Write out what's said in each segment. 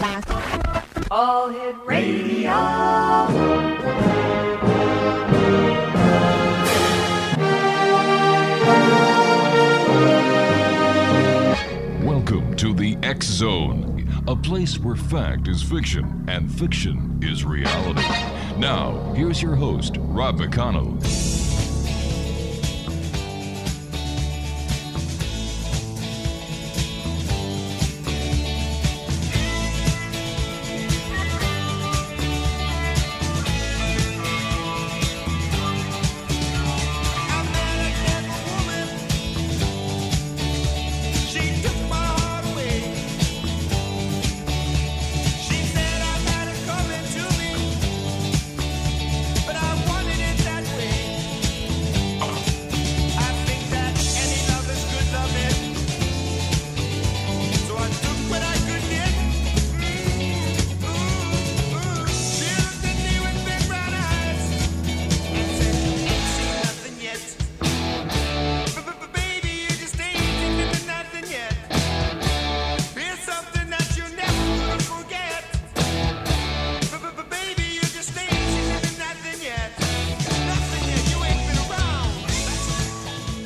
All Hit Radio. Welcome to the X Zone, a place where fact is fiction and fiction is reality. Now, here's your host, Rob McConnell.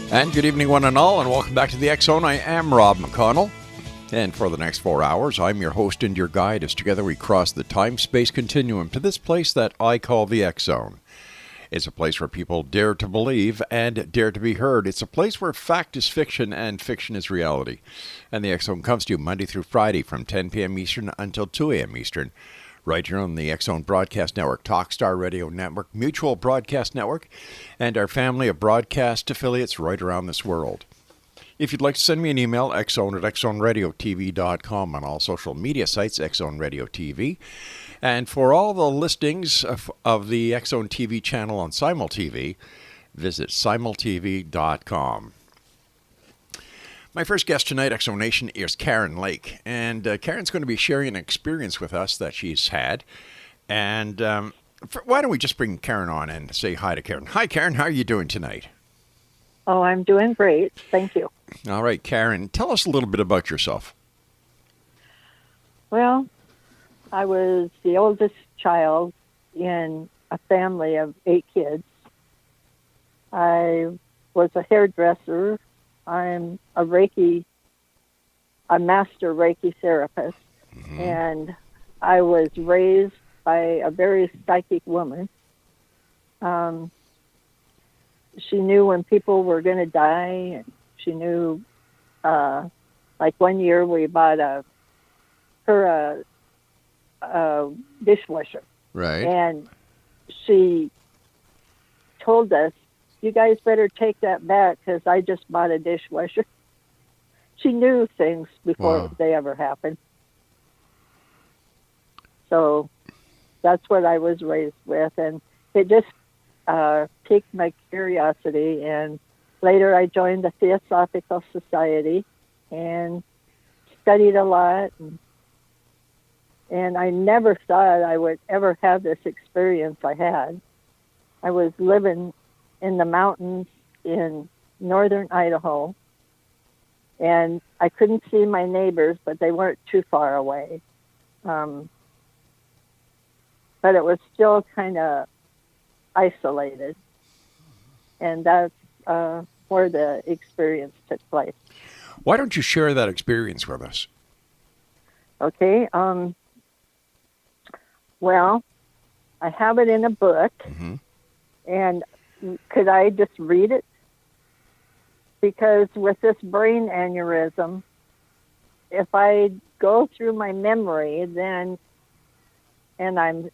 And good evening, one and all, and welcome back to the X Zone. I am Rob McConnell, and for the next 4 hours, I'm your host and your guide as together we cross the time-space continuum to this place that I call the X Zone. It's a place where people dare to believe and dare to be heard. It's a place where fact is fiction and fiction is reality. And the X Zone comes to you Monday through Friday from 10 p.m. Eastern until 2 a.m. Eastern. Right here on the X Zone Broadcast Network, Talkstar Radio Network, Mutual Broadcast Network, and our family of broadcast affiliates right around this world. If you'd like to send me an email, xzone@xzoneradiotv.com, on all social media sites, X Zone Radio TV. And for all the listings of the X Zone TV channel on SimulTV, visit simultv.com. My first guest tonight, X Zone Nation, is Karen Lake. And Karen's going to be sharing an experience with us that she's had. And why don't we just bring Karen on and say hi to Karen. Hi, Karen. How are you doing tonight? Oh, I'm doing great. Thank you. All right, Karen, tell us a little bit about yourself. Well, I was the oldest child in a family of 8 kids. I was a hairdresser. I'm a master Reiki therapist, and I was raised by a very psychic woman. She knew when people were going to die, and she knew, like one year we bought her a dishwasher. Right. And she told us, you guys better take that back because I just bought a dishwasher. She knew things before they ever happened. So that's what I was raised with. And it just piqued my curiosity. And later I joined the Theosophical Society and studied a lot. And I never thought I would ever have this experience I had. I was living in the mountains in northern Idaho, and I couldn't see my neighbors, but they weren't too far away. But it was still kind of isolated, and that's where the experience took place. Why don't you share that experience with us? Okay. Well, I have it in a book, and could I just read it? Because with this brain aneurysm, if I go through my memory, then, and I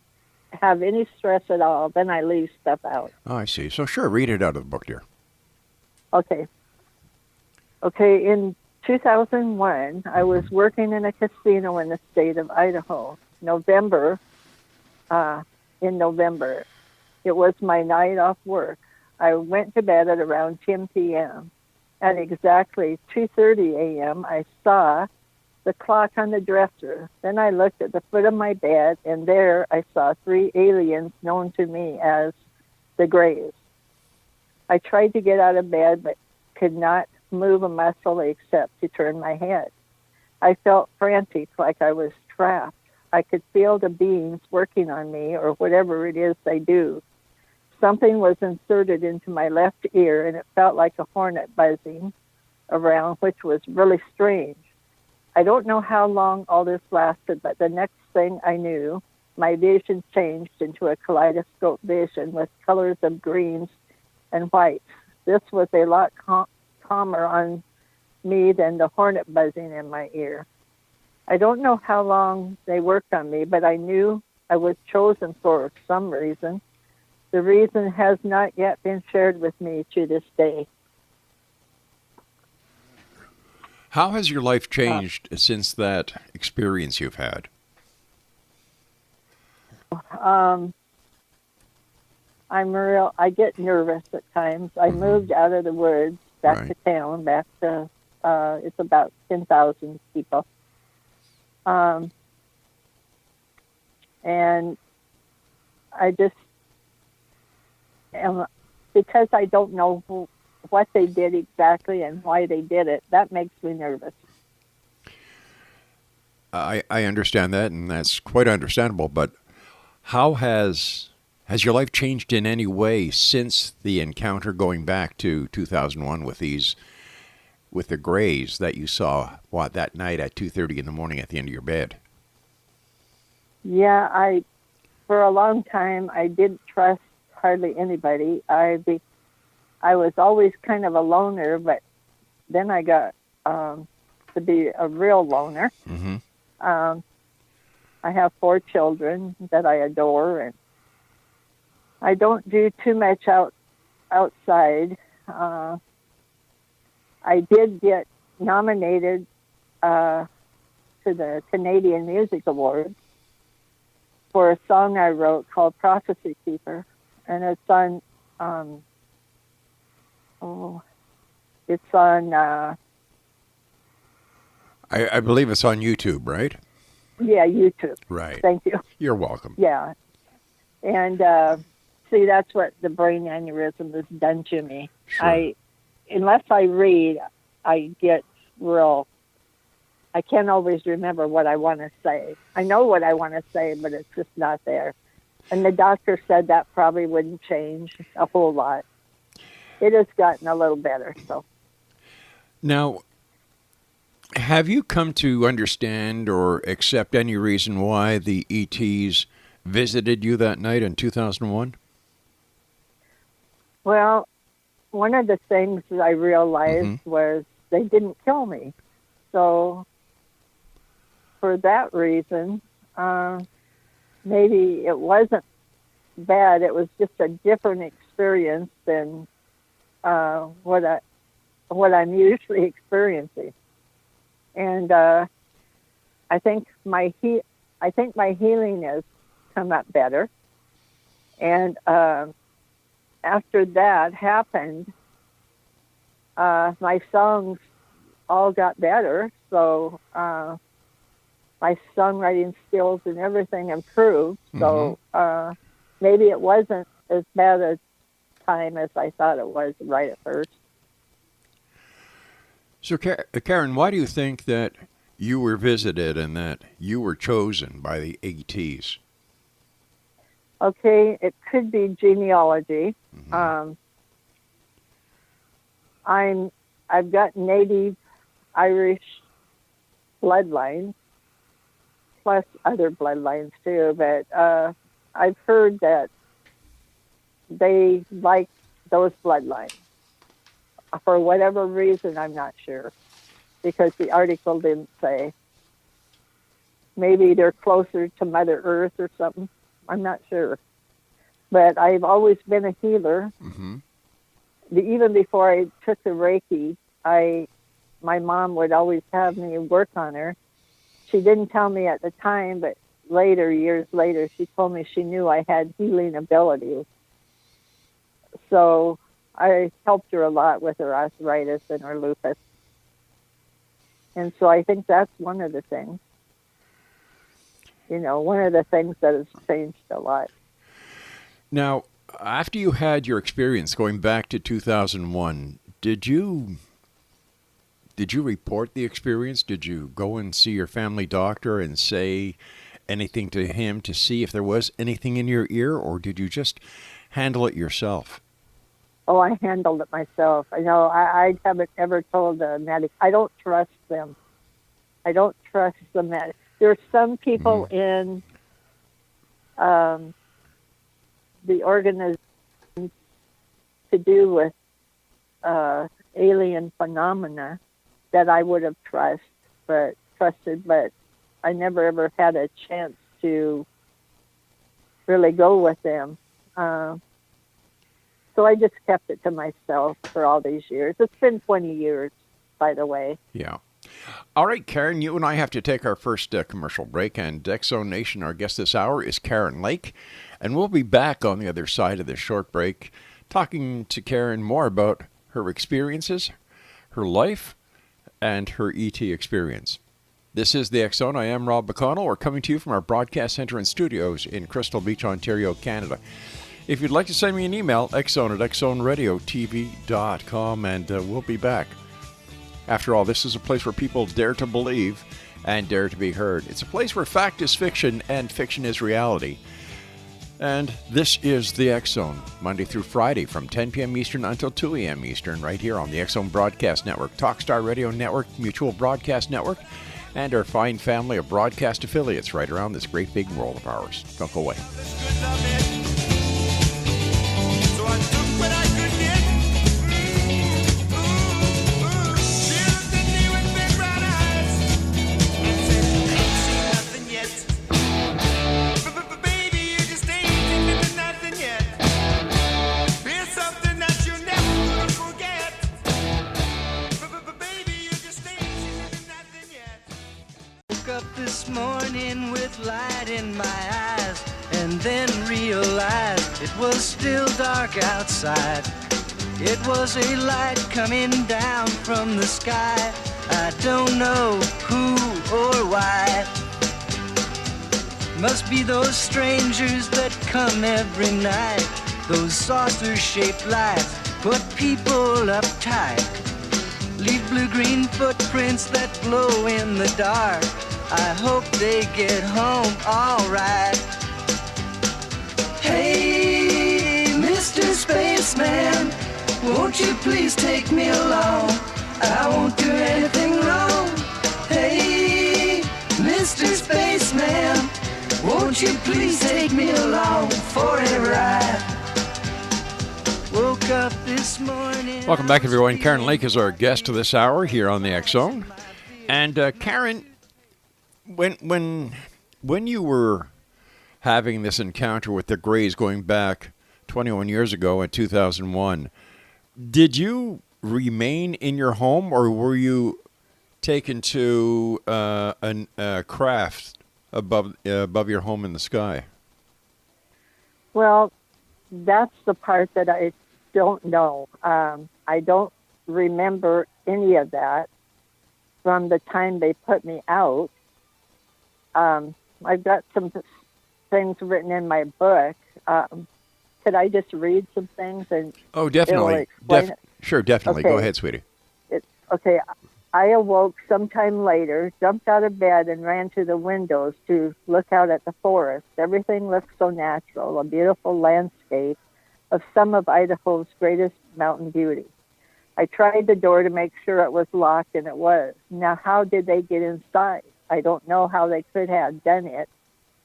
have any stress at all, then I leave stuff out. Oh, I see. So sure, read it out of the book, dear. Okay. In 2001, I was working in a casino in the state of Idaho. In November. It was my night off work. I went to bed at around 10 p.m. At exactly 2:30 a.m., I saw the clock on the dresser. Then I looked at the foot of my bed, and there I saw 3 aliens known to me as the Greys. I tried to get out of bed, but could not move a muscle except to turn my head. I felt frantic, like I was trapped. I could feel the beings working on me or whatever it is they do. Something was inserted into my left ear, and it felt like a hornet buzzing around, which was really strange. I don't know how long all this lasted, but the next thing I knew, my vision changed into a kaleidoscope vision with colors of greens and whites. This was a lot calmer on me than the hornet buzzing in my ear. I don't know how long they worked on me, but I knew I was chosen for some reason. The reason has not yet been shared with me to this day. How has your life changed since that experience you've had? I get nervous at times. I moved out of the woods back to town, back to, it's about 10,000 people. And I just, because I don't know what they did exactly and why they did it, that makes me nervous. I understand that, and that's quite understandable, but how has your life changed in any way since the encounter going back to 2001 with the Greys that you saw that night at 2:30 in the morning at the end of your bed? Yeah, for a long time I didn't trust hardly anybody. I was always kind of a loner, but then I got to be a real loner. Mm-hmm. I have 4 children that I adore, and I don't do too much outside. I did get nominated to the Canadian Music Awards for a song I wrote called Prophecy Keeper, and it's on I believe it's on YouTube, right? Yeah, YouTube. Right. Thank you. You're welcome. Yeah. And see, that's what the brain aneurysm has done to me. Sure. Unless I read, I get I can't always remember what I want to say. I know what I want to say, but it's just not there. And the doctor said that probably wouldn't change a whole lot. It has gotten a little better, so. Now, have you come to understand or accept any reason why the ETs visited you that night in 2001? Well, one of the things that I realized was they didn't kill me. So for that reason, maybe it wasn't bad. It was just a different experience than what I'm usually experiencing. And I think my healing has come up better. And after that happened, my songs all got better. So my songwriting skills and everything improved. So maybe it wasn't as bad a time as I thought it was right at first. So, Karen, why do you think that you were visited and that you were chosen by the ETs? Okay, it could be genealogy. I've got Native Irish bloodlines, plus other bloodlines too, but I've heard that they like those bloodlines. For whatever reason, I'm not sure, because the article didn't say. Maybe they're closer to Mother Earth or something. I'm not sure. But I've always been a healer. Even before I took the Reiki, my mom would always have me work on her. She didn't tell me at the time, but years later, she told me she knew I had healing abilities. So I helped her a lot with her arthritis and her lupus. And so I think that's one of the things. One of the things that has changed a lot. Now, after you had your experience going back to 2001, did you report the experience? Did you go and see your family doctor and say anything to him to see if there was anything in your ear, or did you just handle it yourself? Oh, I handled it myself. I know I haven't ever told the medic. I don't trust them. I don't trust the medic. There's some people in the organization to do with alien phenomena that I would have trusted, but I never ever had a chance to really go with them. So I just kept it to myself for all these years. It's been 20 years, by the way. Yeah. All right, Karen, you and I have to take our first commercial break. And X-Zone Nation, our guest this hour is Karen Lake. And we'll be back on the other side of this short break talking to Karen more about her experiences, her life, and her ET experience. This is the X-Zone. I am Rob McConnell. We're coming to you from our broadcast center and studios in Crystal Beach, Ontario, Canada. If you'd like to send me an email, xzone@xzoneradiotv.com, and we'll be back. After all, this is a place where people dare to believe and dare to be heard. It's a place where fact is fiction and fiction is reality. And this is the X-Zone, Monday through Friday from 10 p.m. Eastern until 2 a.m. Eastern, right here on the X-Zone Broadcast Network, Talkstar Radio Network, Mutual Broadcast Network, and our fine family of broadcast affiliates right around this great big world of ours. Don't go away. This morning with light in my eyes, and then realized it was still dark outside. It was a light coming down from the sky. I don't know who or why. Must be those strangers that come every night. Those saucer-shaped lights put people uptight. Leave blue-green footprints that glow in the dark. I hope they get home all right. Hey, Mr. Spaceman, won't you please take me along? I won't do anything wrong. Hey, Mr. Spaceman, won't you please take me along for a ride? Woke up this morning. Welcome back, everyone. Karen Lake is our guest this hour here on the X-Zone. And Karen, when you were having this encounter with the Greys going back 21 years ago in 2001, did you remain in your home, or were you taken to a craft above your home in the sky? Well, that's the part that I don't know. I don't remember any of that from the time they put me out. I've got some things written in my book. Could I just read some things? Oh, definitely. Sure, definitely. Okay. Go ahead, sweetie. Okay. I awoke sometime later, jumped out of bed, and ran to the windows to look out at the forest. Everything looked so natural, a beautiful landscape of some of Idaho's greatest mountain beauty. I tried the door to make sure it was locked, and it was. Now, how did they get inside? I don't know how they could have done it,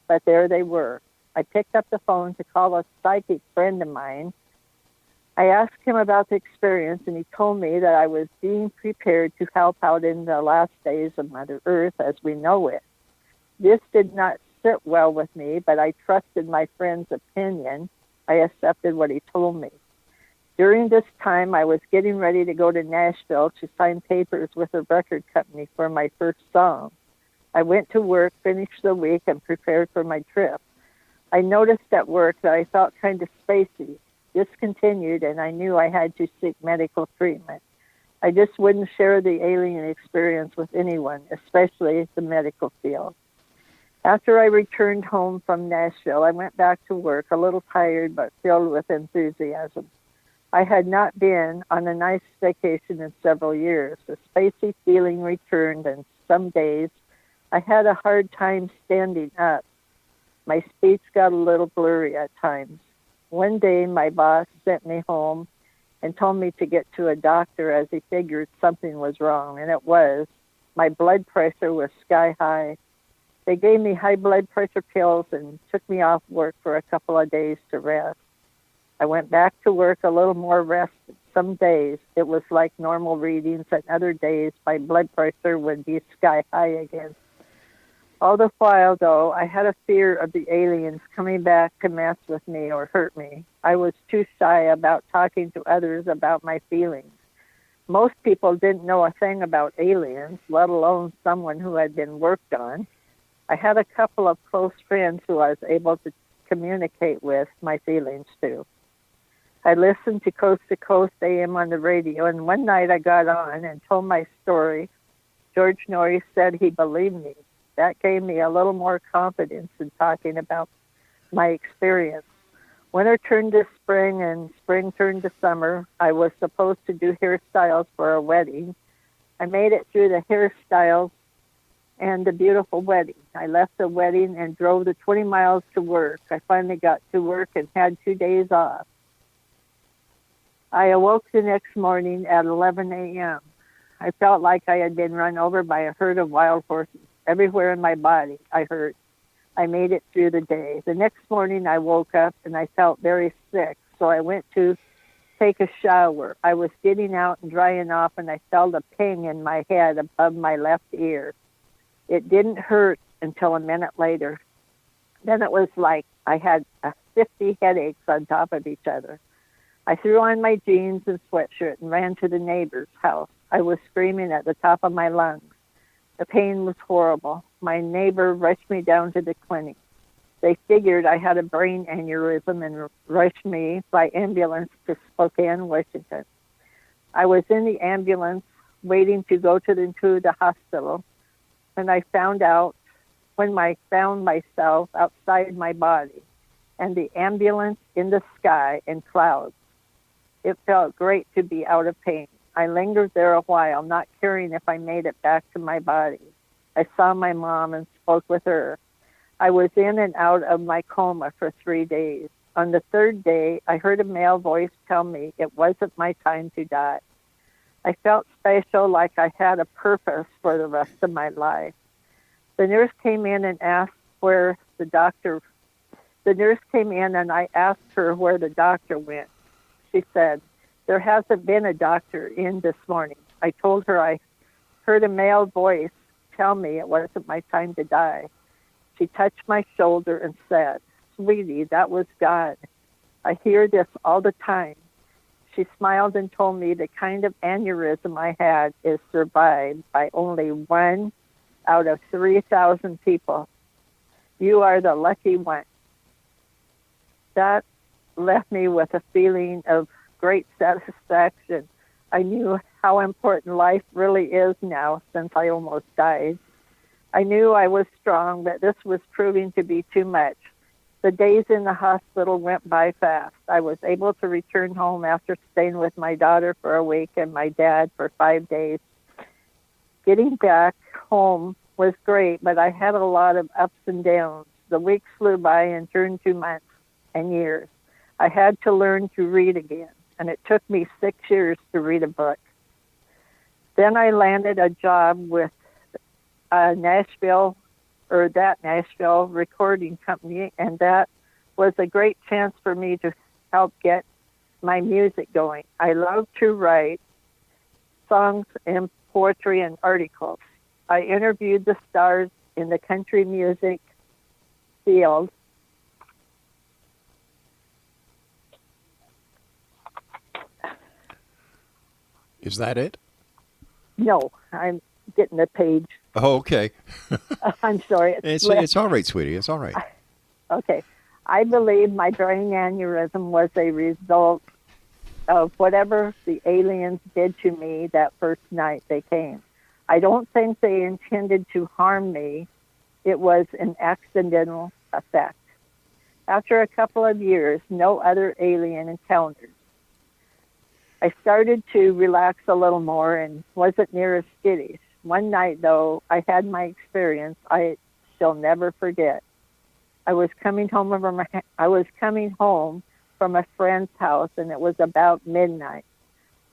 but there they were. I picked up the phone to call a psychic friend of mine. I asked him about the experience, and he told me that I was being prepared to help out in the last days of Mother Earth as we know it. This did not sit well with me, but I trusted my friend's opinion. I accepted what he told me. During this time, I was getting ready to go to Nashville to sign papers with a record company for my first song. I went to work, finished the week, and prepared for my trip. I noticed at work that I felt kind of spacey. This continued, and I knew I had to seek medical treatment. I just wouldn't share the alien experience with anyone, especially the medical field. After I returned home from Nashville, I went back to work, a little tired but filled with enthusiasm. I had not been on a nice vacation in several years. The spacey feeling returned, and some days I had a hard time standing up My speech got a little blurry at times. One day, my boss sent me home and told me to get to a doctor as he figured something was wrong, and it was. My blood pressure was sky high. They gave me high blood pressure pills and took me off work for a couple of days to rest. I went back to work a little more rested. Some days it was like normal readings, and other days my blood pressure would be sky high again. All the while, though, I had a fear of the aliens coming back to mess with me or hurt me. I was too shy about talking to others about my feelings. Most people didn't know a thing about aliens, let alone someone who had been worked on. I had a couple of close friends who I was able to communicate with my feelings to. I listened to Coast AM on the radio, and one night I got on and told my story. George Norrie said he believed me. That gave me a little more confidence in talking about my experience. Winter turned to spring, and spring turned to summer. I was supposed to do hairstyles for a wedding. I made it through the hairstyles and the beautiful wedding. I left the wedding and drove the 20 miles to work. I finally got to work and had 2 days off. I awoke the next morning at 11 a.m. I felt like I had been run over by a herd of wild horses. Everywhere in my body, I hurt. I made it through the day. The next morning, I woke up and I felt very sick, so I went to take a shower. I was getting out and drying off, and I felt a ping in my head above my left ear. It didn't hurt until a minute later. Then it was like I had 50 headaches on top of each other. I threw on my jeans and sweatshirt and ran to the neighbor's house. I was screaming at the top of my lungs. The pain was horrible. My neighbor rushed me down to the clinic. They figured I had a brain aneurysm and rushed me by ambulance to Spokane, Washington. I was in the ambulance waiting to go to the hospital, and I found myself outside my body and the ambulance in the sky in clouds. It felt great to be out of pain. I lingered there a while, not caring if I made it back to my body. I saw my mom and spoke with her. I was in and out of my coma for 3 days. On the third day, I heard a male voice tell me it wasn't my time to die. I felt special, like I had a purpose for the rest of my life. The nurse came in and asked where the doctor... The nurse came in and I asked her where the doctor went. She said, "There hasn't been a doctor in this morning." I told her I heard a male voice tell me it wasn't my time to die. She touched my shoulder and said, "Sweetie, that was God. I hear this all the time." She smiled and told me the kind of aneurysm I had is survived by only 1 out of 3,000 people. You are the lucky one. That left me with a feeling of great satisfaction. I knew how important life really is now since I almost died. I knew I was strong, but this was proving to be too much. The days in the hospital went by fast. I was able to return home after staying with my daughter for a week and my dad for 5 days. Getting back home was great, but I had a lot of ups and downs. The weeks flew by and turned to months and years. I had to learn to read again, and it took me 6 years to read a book. Then I landed a job with Nashville recording company, and that was a great chance for me to help get my music going. I love to write songs and poetry and articles. I interviewed the stars in the country music field. Is that it? No, I'm getting the page. Oh, okay. I'm sorry. It's all right, sweetie. It's all right. Okay. I believe my brain aneurysm was a result of whatever the aliens did to me that first night they came. I don't think they intended to harm me. It was an accidental effect. After a couple of years, no other alien encounters. I started to relax a little more and wasn't near as skittish. One night, though, I had my experience I shall never forget. I was coming home from a friend's house, and it was about midnight.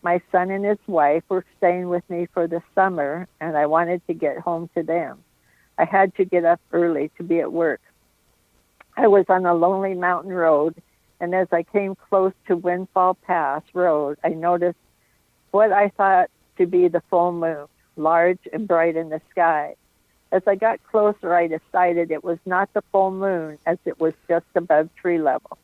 My son and his wife were staying with me for the summer, and I wanted to get home to them. I had to get up early to be at work. I was on a lonely mountain road, and as I came close to Windfall Pass Road, I noticed what I thought to be the full moon, large and bright in the sky. As I got closer, I decided it was not the full moon, as it was just above tree level.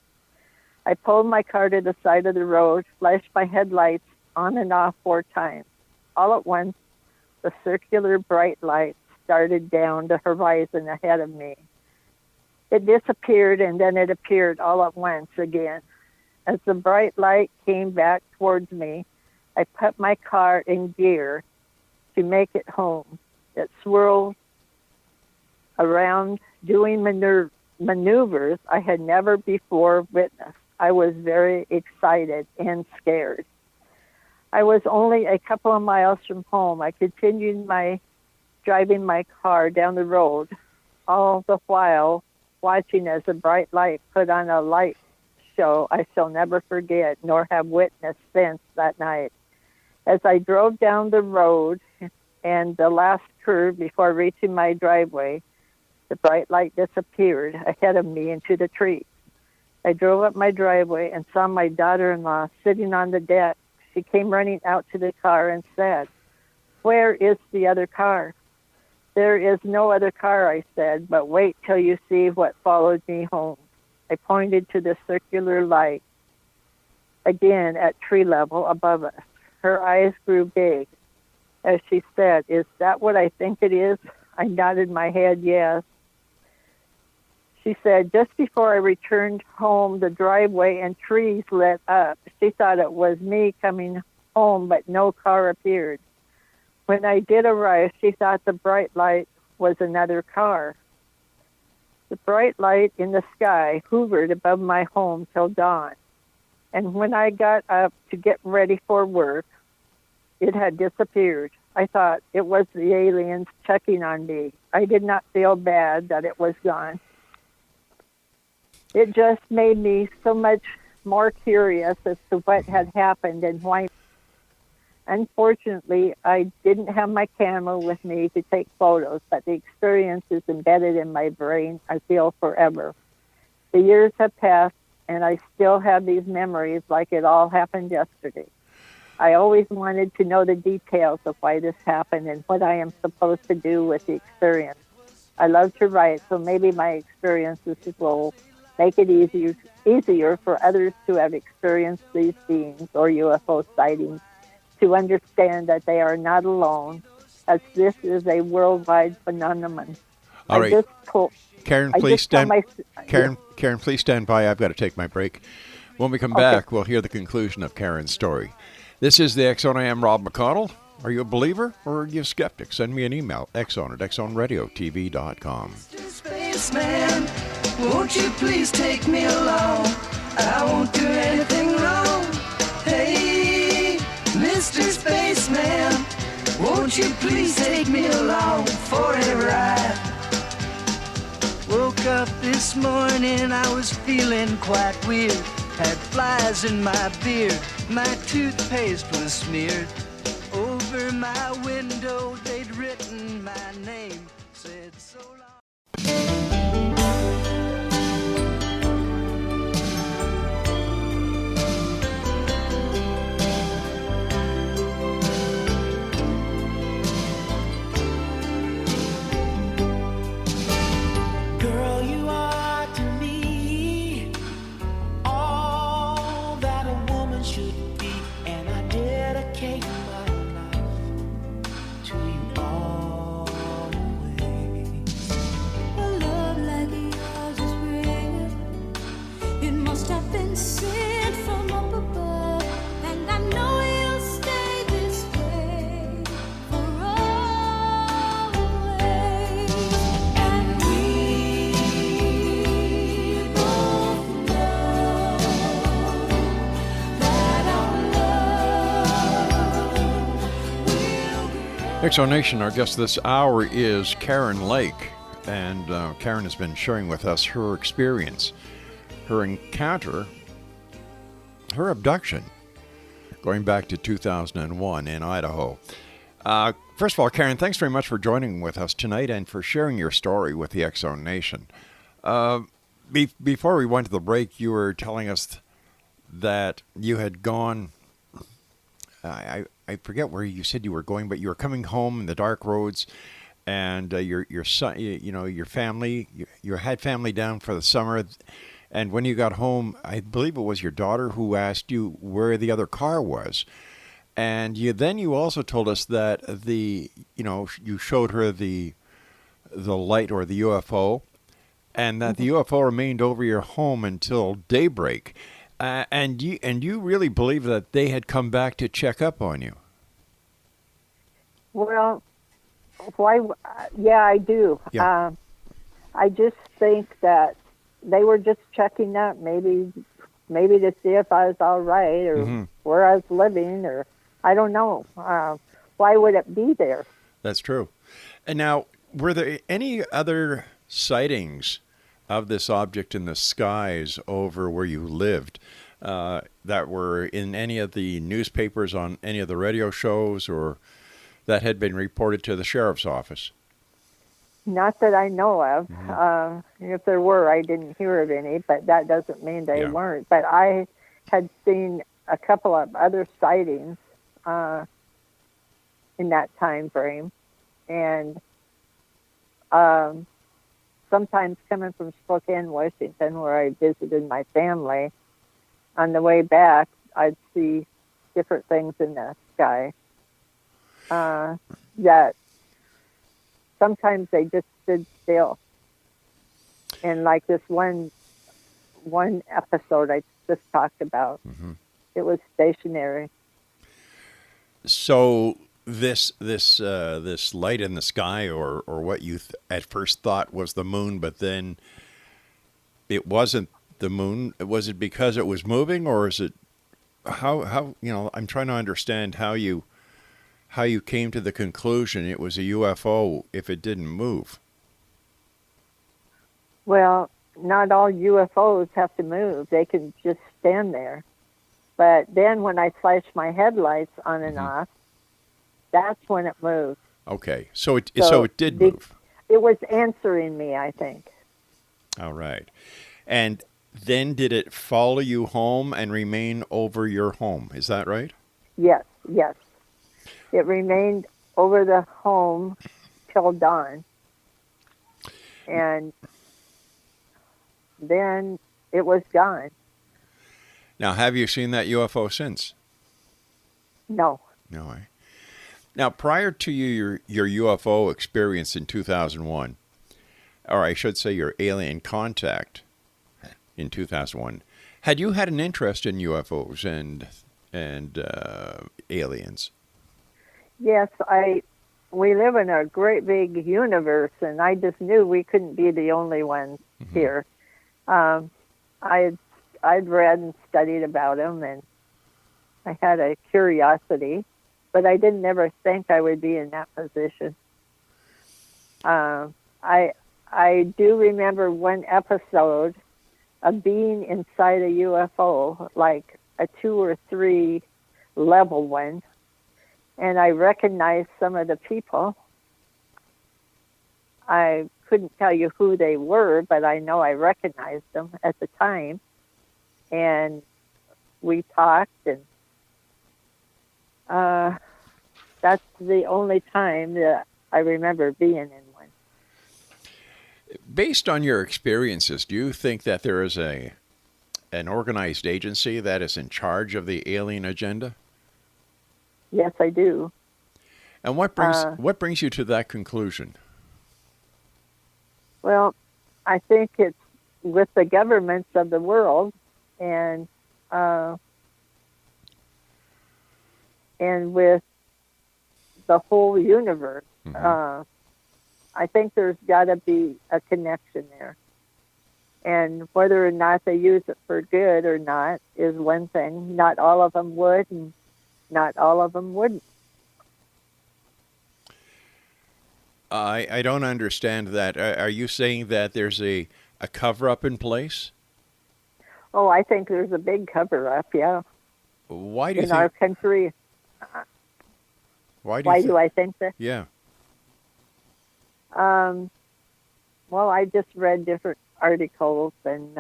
I pulled my car to the side of the road, flashed my headlights on and off 4 times. All at once, the circular bright light started down the horizon ahead of me. It disappeared, and then it appeared all at once again. As the bright light came back towards me, I put my car in gear to make it home. It swirled around, doing maneuvers I had never before witnessed. I was very excited and scared. I was only a couple of miles from home. I continued driving my car down the road, all the while watching as the bright light put on a light show I shall never forget nor have witnessed since that night. As I drove down the road and the last curve before reaching my driveway, the bright light disappeared ahead of me into the trees. I drove up my driveway and saw my daughter-in-law sitting on the deck. She came running out to the car and said, "Where is the other car?" "There is no other car," I said, "but wait till you see what followed me home." I pointed to the circular light, again at tree level above us. Her eyes grew big as she said, "Is that what I think it is?" I nodded my head yes. She said, "Just before I returned home, the driveway and trees lit up. She thought it was me coming home, but no car appeared. When I did arrive, she thought the bright light was another car. The bright light in the sky hovered above my home till dawn. And when I got up to get ready for work, it had disappeared. I thought it was the aliens checking on me. I did not feel bad that it was gone. It just made me so much more curious as to what had happened and why. Unfortunately, I didn't have my camera with me to take photos, but the experience is embedded in my brain, I feel, forever. The years have passed, and I still have these memories like it all happened yesterday. I always wanted to know the details of why this happened and what I am supposed to do with the experience. I love to write, so maybe my experiences will make it easier for others to have experienced these beings or UFO sightings to understand that they are not alone, as this is a worldwide phenomenon. All right. Karen, please stand by. I've got to take my break. When we come back, we'll hear the conclusion of Karen's story. This is the X Zone. I am Rob McConnell. Are you a believer or are you a skeptic? Send me an email, xzone@xzoneradiotv.com. Mr. Spaceman, won't you please take me along? I won't do anything wrong. Hey, Mr. Spaceman, won't you please take me along for a ride? Woke up this morning, I was feeling quite weird. Had flies in my beard, my toothpaste was smeared. Over my window, they'd written my name, said so long. Girl, you are to me all that a woman should be, and I dedicate my life to you always. A love like yours is rare. It must have been sent from up above, and I know you'll stay this way for always. And we both know that our love will grow. X Zone Nation, our guest this hour is Karen Lake. and Karen has been sharing with us her experience, her encounter, her abduction, going back to 2001 in Idaho. First of all, Karen, thanks very much for joining with us tonight and for sharing your story with the X Zone Nation. Before we went to the break, you were telling us that you had gone, I forget where you said you were going, but you were coming home in the dark roads, and your son, your family, you had family down for the summer, and when you got home, I believe it was your daughter who asked you where the other car was. And you also told us that you showed her the light or the UFO, and that the UFO remained over your home until daybreak. And you really believe that they had come back to check up on you? Well, why? Yeah, I do. Yeah. I just think that they were just checking up, maybe to see if I was all right or where I was living, or I don't know. Why would it be there? That's true. And now, were there any other sightings of this object in the skies over where you lived that were in any of the newspapers, on any of the radio shows, or that had been reported to the sheriff's office? Not that I know of. If there were, I didn't hear of any, but that doesn't mean they weren't. But I had seen a couple of other sightings in that time frame, and sometimes coming from Spokane, Washington, where I visited my family, on the way back, I'd see different things in the sky that sometimes they just stood still. And like this one episode I just talked about, it was stationary. So this light in the sky, or what you at first thought was the moon, but then it wasn't the moon. Was it because it was moving, or is it how I'm trying to understand how you came to the conclusion it was a UFO if it didn't move? Well, not all UFOs have to move. They can just stand there. But then when I flash my headlights on and off, that's when it moved. Okay. So it did move. It was answering me, I think. All right. And then did it follow you home and remain over your home? Is that right? Yes. It remained over the home till dawn. And then it was gone. Now, have you seen that UFO since? No. No. Now, prior to your UFO experience in 2001, or I should say your alien contact in 2001, had you had an interest in UFOs and aliens? Yes, we live in a great big universe, and I just knew we couldn't be the only ones here. I'd read and studied about them, and I had a curiosity, but I didn't ever think I would be in that position. I do remember one episode of being inside a UFO, like a 2 or 3 level one, and I recognized some of the people. I couldn't tell you who they were, but I know I recognized them at the time. And we talked, and that's the only time that I remember being in one. Based on your experiences, do you think that there is an organized agency that is in charge of the alien agenda? Yes, I do. And what brings you to that conclusion? Well, I think it's with the governments of the world, and with the whole universe. I think there's got to be a connection there. And whether or not they use it for good or not is one thing. Not all of them would, and not all of them wouldn't. I don't understand that. Are you saying that there's a cover-up in place? Oh, I think there's a big cover-up, yeah, Why do you in our think? country. Why Why do I think that? Yeah. Well, I just read different articles, and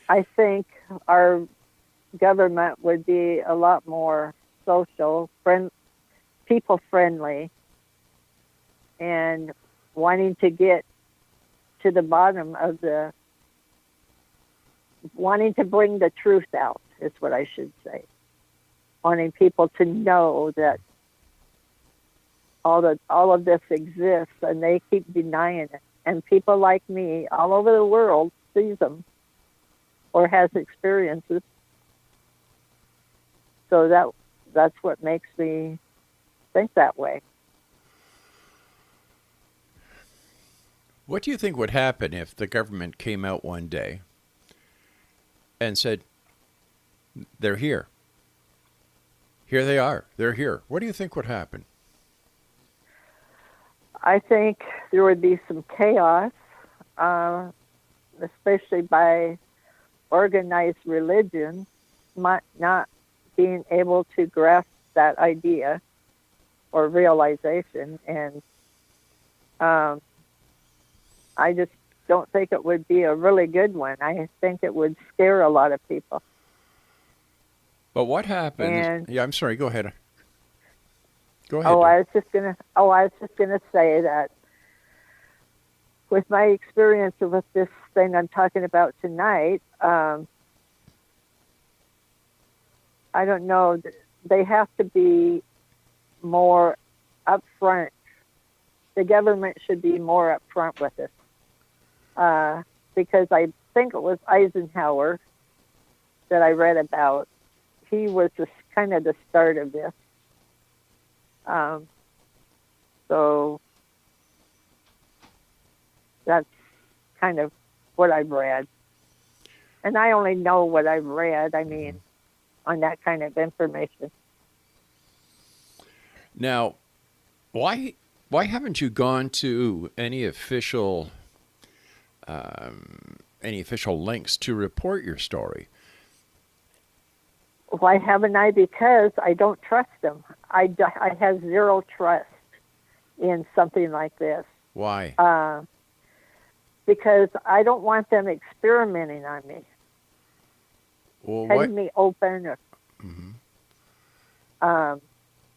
I think our government would be a lot more social, people-friendly, and wanting to get to the bottom of wanting to bring the truth out, is what I should say. Wanting people to know that all of this exists, and they keep denying it. And people like me all over the world sees them or has experiences. So that's what makes me think that way. What do you think would happen if the government came out one day and said, they're here? Here they are. They're here. What do you think would happen? I think there would be some chaos, especially by organized religion not being able to grasp that idea or realization. And I just don't think it would be a really good one. I think it would scare a lot of people. But what happens? Yeah, I'm sorry. Go ahead. Go ahead. I was just gonna say that with my experience with this thing I'm talking about tonight, I don't know. They have to be more upfront. The government should be more upfront with it, because I think it was Eisenhower that I read about. He was kind of the start of this. So that's kind of what I've read. And I only know what I've read, on that kind of information. Now, why haven't you gone to any official links to report your story? Why haven't I? Because I don't trust them. I have zero trust in something like this. Why? Because I don't want them experimenting on me. Well, cutting me open or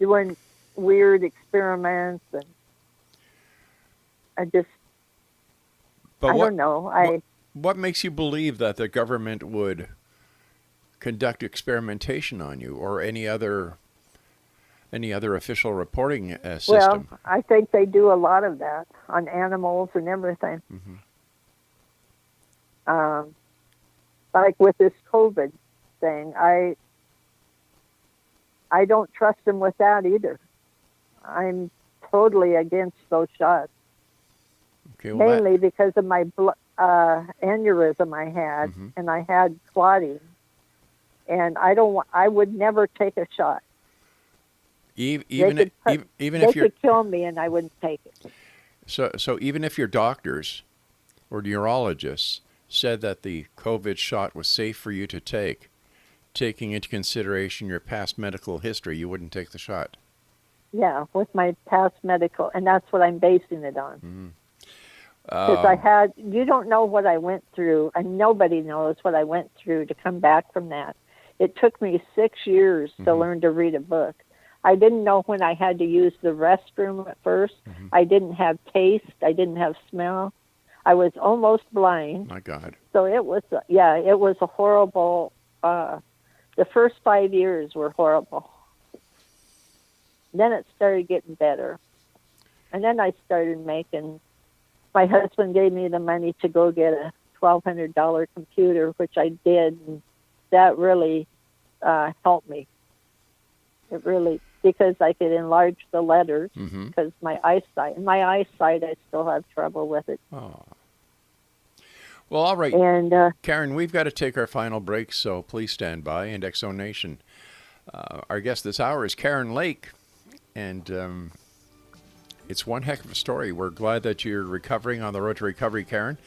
doing weird experiments, and I don't know. What makes you believe that the government would conduct experimentation on you or any other official reporting system? Well, I think they do a lot of that on animals and everything. Like with this COVID thing, I don't trust them with that either. I'm totally against those shots. Okay, well, mainly because of my aneurysm I had, and I had clotting, and I would never take a shot. Even they if you're could kill me, and I wouldn't take it. So even if your doctors or neurologists said that the COVID shot was safe for you to take, taking into consideration your past medical history, you wouldn't take the shot? Yeah, with my past medical, and that's what I'm basing it on. Because you don't know what I went through, and nobody knows what I went through to come back from that. It took me 6 years to learn to read a book. I didn't know when I had to use the restroom at first. I didn't have taste. I didn't have smell. I was almost blind. My God. So it was a horrible, the first 5 years were horrible. Then it started getting better. And then I started my husband gave me the money to go get a $1,200 computer, which I did, and that really helped me. It really, because I could enlarge the letters, because my eyesight I still have trouble with it. Oh. Well, all right. And Karen, we've got to take our final break, so please stand by. And Exo Nation, our guest this hour is Karen Lake. And it's one heck of a story. We're glad that you're recovering on the road to recovery, Karen.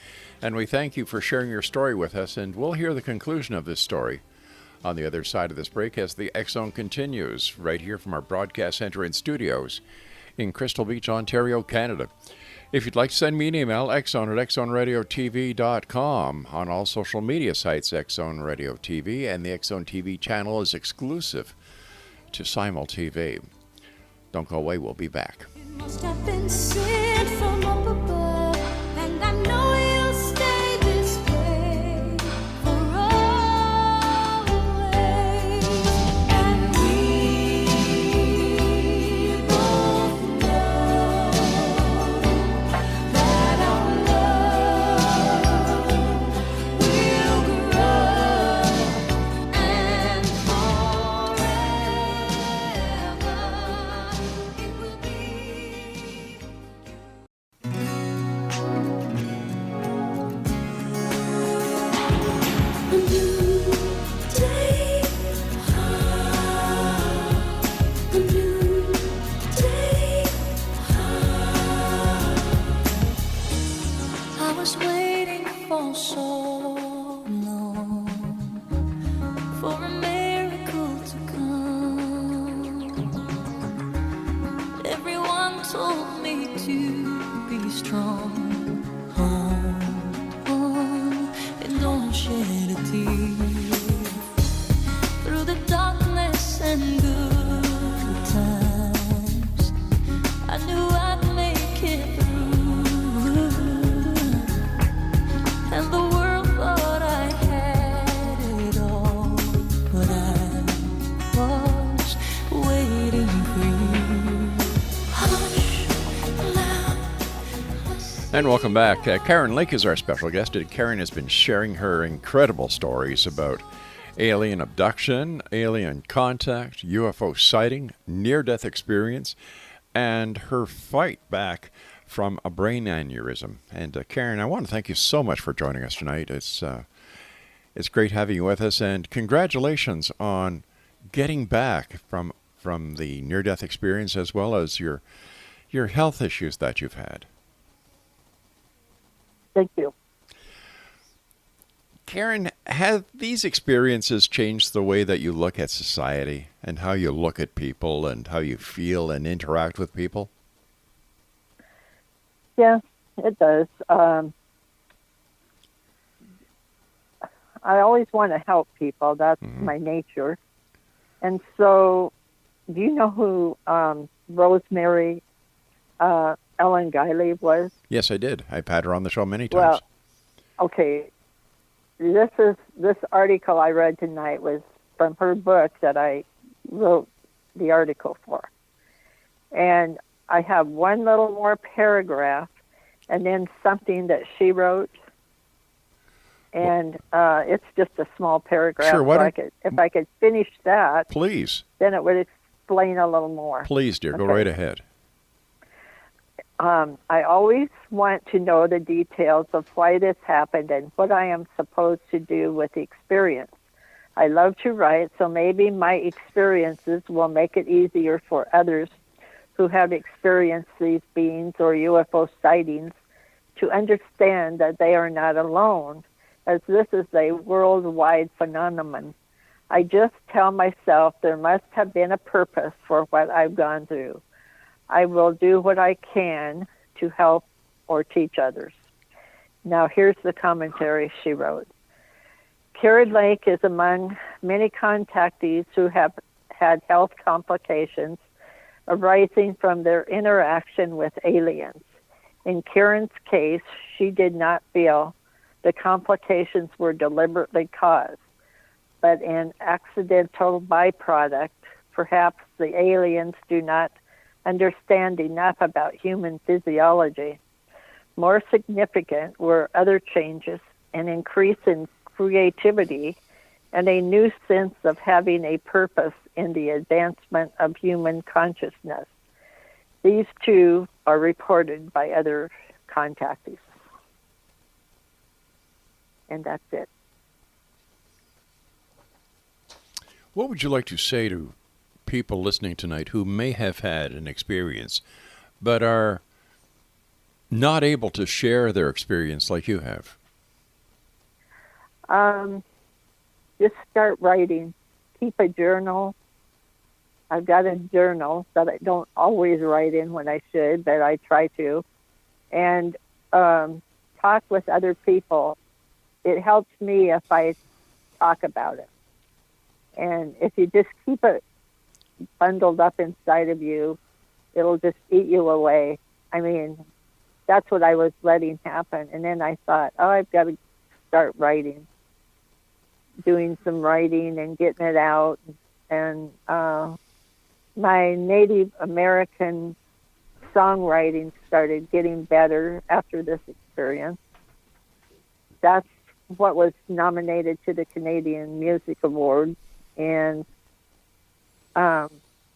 And we thank you for sharing your story with us. And we'll hear the conclusion of this story on the other side of this break as the X Zone continues right here from our broadcast center and studios in Crystal Beach, Ontario, Canada. If you'd like to send me an email, xzone@xzoneradiotv.com. On all social media sites, Xzone Radio TV, and the Xzone TV channel is exclusive to Simul TV. Don't go away, we'll be back. It must have been sent from up above, and I know you'll stay this way for always. And we both know that our love will grow, and forever it will be. A new day, a new day. I was waiting for so long for a miracle to come. Everyone told me to be strong. Hold on and don't shed a tear. Through the darkness and good times, I knew I'd make it through. And the world thought I had it all, but I was waiting for you. Hush now. And welcome back. Karen Lake is our special guest. And Karen has been sharing her incredible stories about alien abduction, alien contact, UFO sighting, near-death experience, and her fight back from a brain aneurysm. And Karen, I want to thank you so much for joining us tonight. It's great having you with us, and congratulations on getting back from the near-death experience as well as your health issues that you've had. Thank you. Karen, have these experiences changed the way that you look at society and how you look at people and how you feel and interact with people? Yeah, it does. I always want to help people. That's my nature. And so, do you know who Rosemary Ellen Guiley was? Yes, I did. I've had her on the show many times. Well, okay. This article I read tonight was from her book that I wrote the article for. And I have one little more paragraph and then something that she wrote. And it's just a small paragraph. Sure, if I could finish that, please. Then it would explain a little more. Please, dear, go Okay. right ahead. I always want to know the details of why this happened and what I am supposed to do with the experience. I love to write, so maybe my experiences will make it easier for others who have experienced these beings or UFO sightings to understand that they are not alone, as this is a worldwide phenomenon. I just tell myself there must have been a purpose for what I've gone through. I will do what I can to help or teach others. Now, here's the commentary she wrote. Karen Lake is among many contactees who have had health complications arising from their interaction with aliens. In Karen's case, she did not feel the complications were deliberately caused, but an accidental byproduct. Perhaps the aliens do not understand enough about human physiology. More significant were other changes, an increase in creativity, and a new sense of having a purpose in the advancement of human consciousness. These two are reported by other contactees. And that's it. What would you like to say to people listening tonight who may have had an experience but are not able to share their experience like you have? Just start writing. Keep a journal. I've got a journal that I don't always write in when I should, but I try to. And talk with other people. It helps me if I talk about it. And if you just keep it bundled up inside of you, it'll just eat you away. I mean, that's what I was letting happen. And then I thought, oh, I've got to start writing, doing some writing and getting it out. And my Native American songwriting started getting better after this experience. That's what was nominated to the Canadian Music Awards. And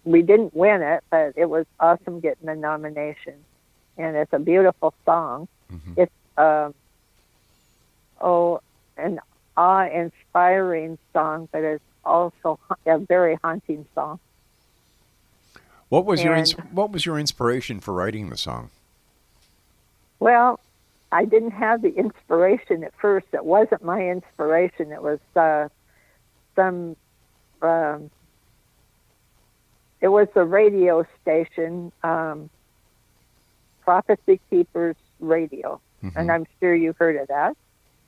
we didn't win it, but it was awesome getting the nomination. And it's a beautiful song. Mm-hmm. It's an awe-inspiring song, but it's also a very haunting song. What was your inspiration for writing the song? Well, I didn't have the inspiration at first. It wasn't my inspiration. It was it was the radio station, Prophecy Keepers Radio, mm-hmm. and I'm sure you've heard of that.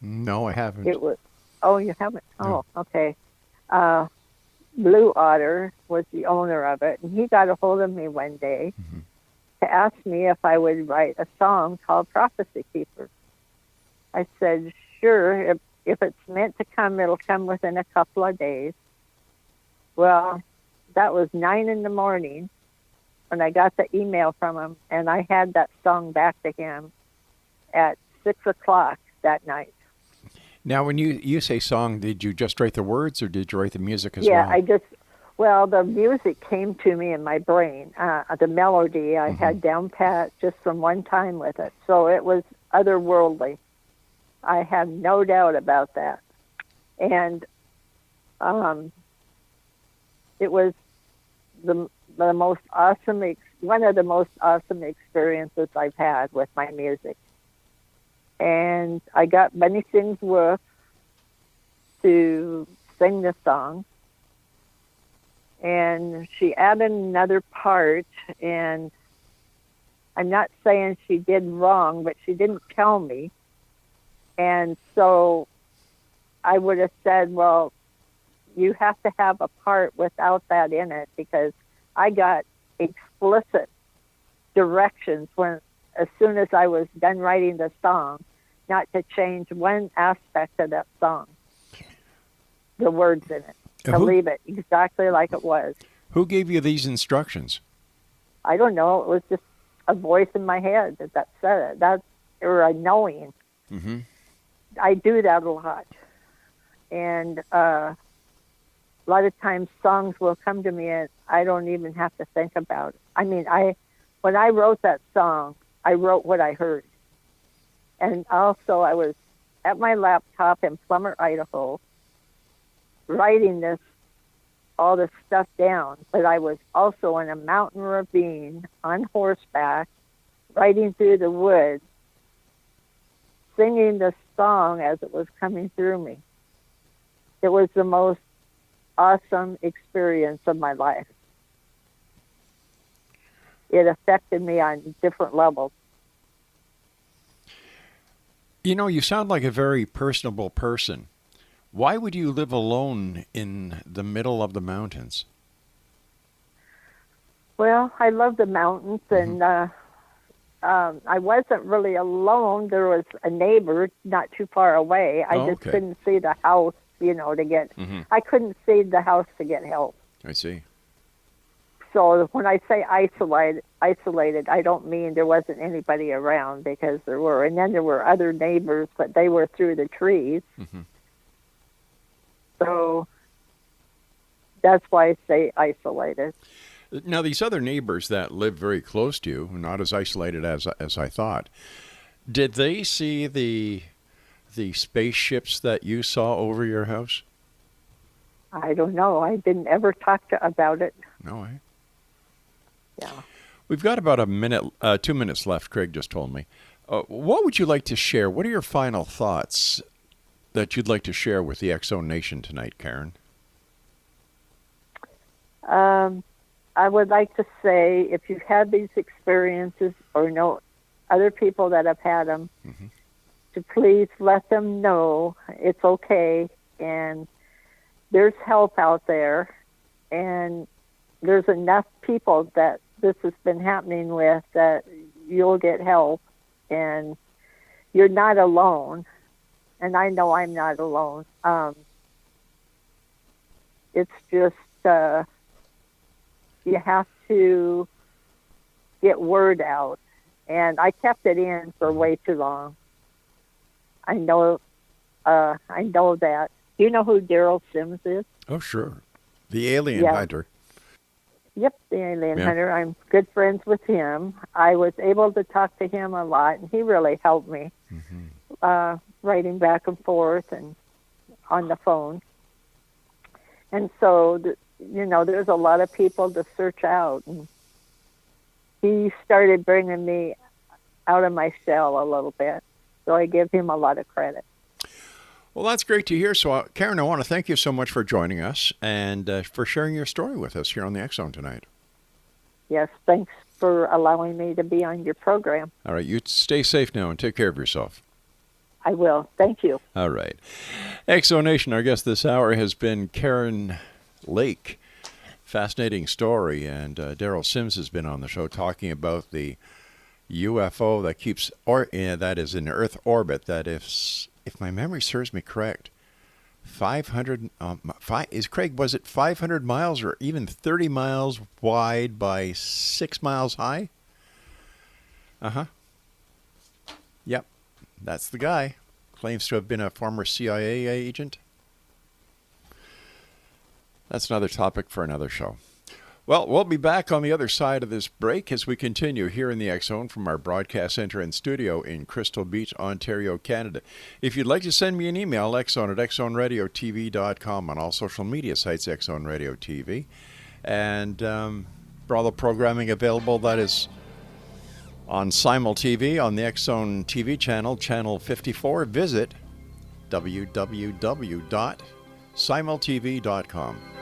No, I haven't. It was. Oh, you haven't? No. Oh, okay. Blue Otter was the owner of it, and he got a hold of me one day mm-hmm. to ask me if I would write a song called Prophecy Keepers. I said, sure, if it's meant to come, it'll come within a couple of days. Well, that was 9 a.m. when I got the email from him, and I had that song back to him at 6:00 that night. Now, when you say song, did you just write the words, or did you write the music as well? Yeah, the music came to me in my brain. The melody I mm-hmm. had down pat just from one time with it. So it was otherworldly. I have no doubt about that. And it was the most awesome, one of the most awesome experiences I've had with my music. And I got Bunny Sings Wolf to sing the song. And she added another part, and I'm not saying she did wrong, but she didn't tell me. And so I would have said, well, you have to have a part without that in it, because I got explicit directions as soon as I was done writing the song, not to change one aspect of that song, the words in it, to leave it exactly like it was. Who gave you these instructions? I don't know. It was just a voice in my head that said it. Or a knowing. Mm-hmm. I do that a lot. And a lot of times songs will come to me and I don't even have to think about it. I mean, when I wrote that song, I wrote what I heard. And also I was at my laptop in Plummer, Idaho, writing all this stuff down. But I was also in a mountain ravine on horseback, riding through the woods, singing the song as it was coming through me. It was the most awesome experience of my life. It affected me on different levels. You know, you sound like a very personable person. Why would you live alone in the middle of the mountains? Well, I love the mountains, and I wasn't really alone. There was a neighbor not too far away. I just couldn't see the house, to get... Mm-hmm. I couldn't see the house to get help. I see. So when I say isolated, I don't mean there wasn't anybody around, because there were. And then there were other neighbors, but they were through the trees. Mm-hmm. So that's why I say isolated. Now, these other neighbors that live very close to you, not as isolated as I thought, did they see the spaceships that you saw over your house? I don't know. I didn't ever talk about it. No way. Yeah. We've got about 2 minutes left, Craig just told me. What would you like to share? What are your final thoughts that you'd like to share with the X Zone Nation tonight, Karen? I would like to say, if you've had these experiences or know other people that have had them, to please let them know it's okay, and there's help out there, and there's enough people that this has been happening with that you'll get help, and you're not alone. And I know I'm not alone. It's just you have to get word out, and I kept it in for way too long. I know that. Do you know who Daryl Sims is? Oh, sure. The alien hunter. Yep, the alien Yeah. hunter. I'm good friends with him. I was able to talk to him a lot, and he really helped me, writing back and forth and on the phone. And so, there's a lot of people to search out. And he started bringing me out of my shell a little bit, so I give him a lot of credit. Well, that's great to hear. So, Karen, I want to thank you so much for joining us and for sharing your story with us here on the X Zone tonight. Yes, thanks for allowing me to be on your program. All right, you stay safe now and take care of yourself. I will. Thank you. All right. X Zone Nation, our guest this hour has been Karen Lake. Fascinating story, and Daryl Sims has been on the show talking about the UFO that keeps, that is in Earth orbit, that if my memory serves me correct, 500, was it 500 miles or even 30 miles wide by 6 miles high? Yep, that's the guy. Claims to have been a former CIA agent. That's another topic for another show. Well, we'll be back on the other side of this break as we continue here in the X Zone from our broadcast center and studio in Crystal Beach, Ontario, Canada. If you'd like to send me an email, xzone at xzoneradiotv.com, on all social media sites, X Zone Radio TV. And for all the programming available, that is on Simul TV, on the X Zone TV channel, channel 54, visit www.simultv.com.